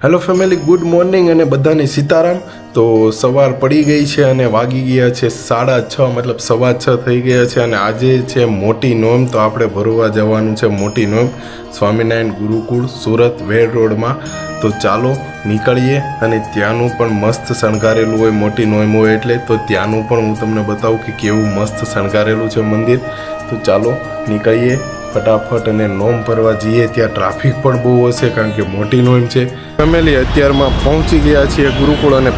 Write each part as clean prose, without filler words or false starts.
Hello family, good morning અને બધાને સીતારામ. તો સવાર પડી ગઈ છે અને વાગી ગયા છે 6:30, મતલબ 6:15 થઈ ગયા છે અને આજે છે મોટી નોમ. તો આપણે ભરવા જવાનું છે મોટી નોમ સ્વામિનારાયણ ગુરુકુળ સુરત વેડ રોડમાં. તો ચાલો નીકળીએ અને ત્યાંનું પણ મસ્ત શણગારેલું હોય, મોટી નોમ હોય એટલે. તો ત્યાંનું પણ હું તમને બતાવું કે કેવું મસ્ત શણગારેલું છે મંદિર. તો ચાલો નીકળીએ ફટાફટ અને નોમ ભરવા જઈએ. ત્યાં ટ્રાફિક પણ બહુ હશે કારણ કે મોટી નોમ છે. ફેમિલી અત્યારમાં પહોંચી ગયા છીએ ગુરુકુળ અને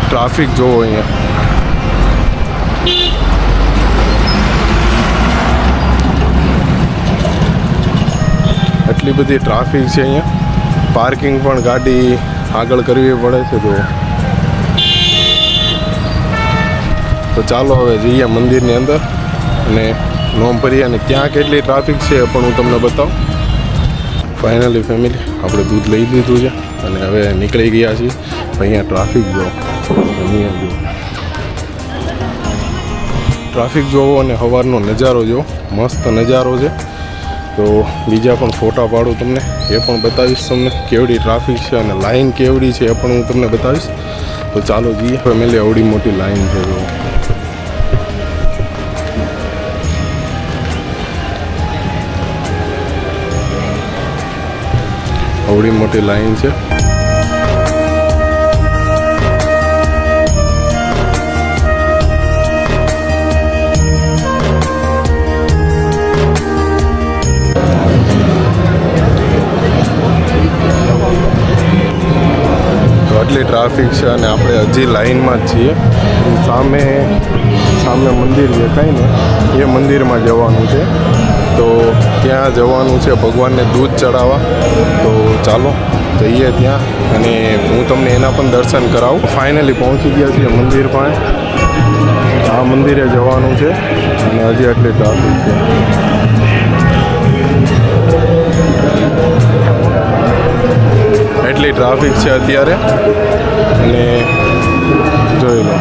ટ્રાફિક જોવો અહીંયા. એટલી બધી ટ્રાફિક છે અહીંયા. પાર્કિંગ પણ ગાડી આગળ કરવી પડે છે. તો ચાલો હવે જઈએ મંદિરની અંદર અને નોમ ભરીએ. અને ત્યાં કેટલી ટ્રાફિક છે પણ હું તમને બતાવું. ફાઇનલી ફેમિલી આપણે દૂધ લઈ લીધું છે અને હવે નીકળી ગયા છીએ. અહીંયા ટ્રાફિક જો, ટ્રાફિક જોવો અને સવારનો નજારો જો, મસ્ત નજારો છે. તો બીજા પણ ફોટા પાડું તમને, એ પણ બતાવીશ તમને કેવડી ટ્રાફિક છે અને લાઈન કેવડી છે એ પણ હું તમને બતાવીશ. તો ચાલો જઈએ ફેમિલી. આવડી મોટી લાઈન છે જો. આવડી મોટી લાઈન છે. તો આટલી ટ્રાફિક છે અને આપણે હજી લાઈનમાં જ છીએ. સામે મંદિર દેખાય ને એ મંદિરમાં જવાનું છે. તો ત્યાં જવાનું છે ભગવાનને દૂધ ચડાવવા. તો ચાલો જઈએ ત્યાં અને હું તમને એના પણ દર્શન કરાવું. ફાઇનલી પહોંચી ગયા છીએ મંદિર પાસે. આ મંદિરે જવાનું છે અને હજી આટલી ટ્રાફિક છે. એટલી ટ્રાફિક છે અત્યારે અને જોઈ લો.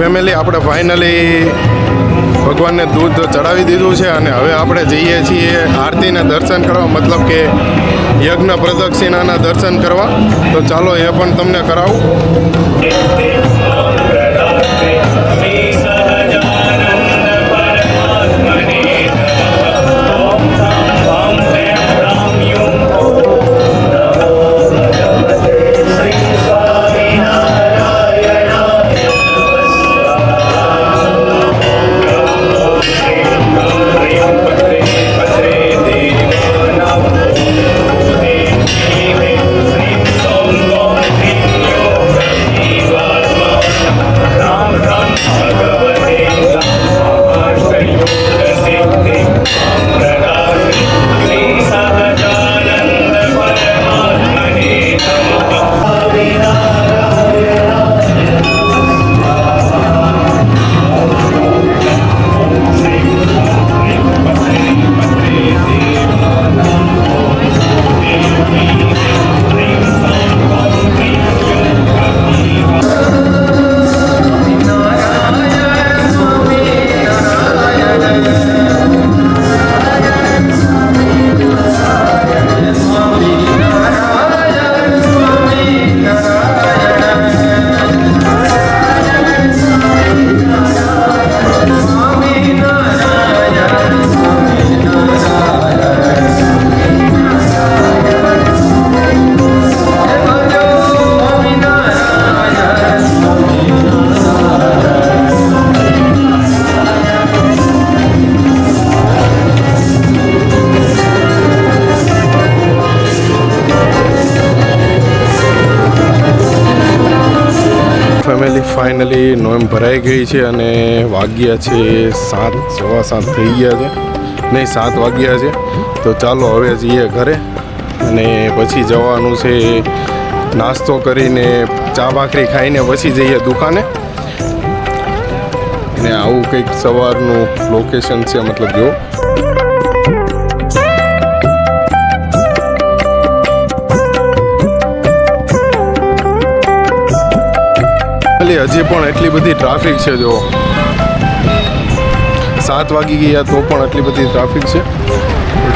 ફેમિલી આપણે ફાઇનલી ભગવાનને દૂધ ચડાવી દીધું છે અને હવે આપણે જઈએ છીએ આરતીના દર્શન કરવા, મતલબ કે યજ્ઞ પ્રદક્ષિણાના દર્શન કરવા. તો ચાલો એ પણ તમને કરાવું. ફેમિલી ફાઇનલી નોમ ભરાઈ ગઈ છે અને વાગ્યા છે 7, સવા 7 થઈ ગયા છે, નહીં 7 વાગ્યા છે. તો ચાલો હવે જઈએ ઘરે અને પછી જવાનું છે નાસ્તો કરીને, ચા ભાખરી ખાઈને પછી જઈએ દુકાને. અને આવું કંઈક સવારનું લોકેશન છે, મતલબ જો હજી પણ એટલી બધી ટ્રાફિક છે. જો 7 વાગી ગયા તો પણ એટલી બધી ટ્રાફિક છે.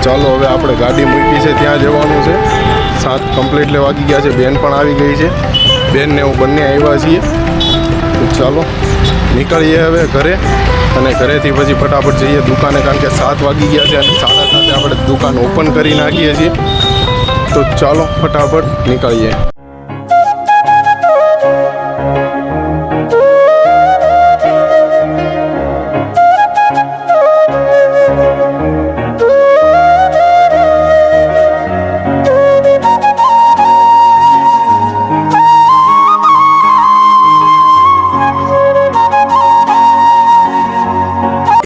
ચાલો હવે આપણે ગાડી મૂકી છે ત્યાં જવાનું છે. 7 કમ્પ્લીટલી વાગી ગયા છે. બેન પણ આવી ગઈ છે. બેન ને હું બંને આવ્યા છીએ. તો ચાલો નીકળીએ હવે ઘરે અને ઘરેથી પછી ફટાફટ જઈએ દુકાને, કારણ કે 7 વાગી ગયા છે અને 7:30 આપણે દુકાન ઓપન કરી નાખીએ છીએ. તો ચાલો ફટાફટ નીકળીએ.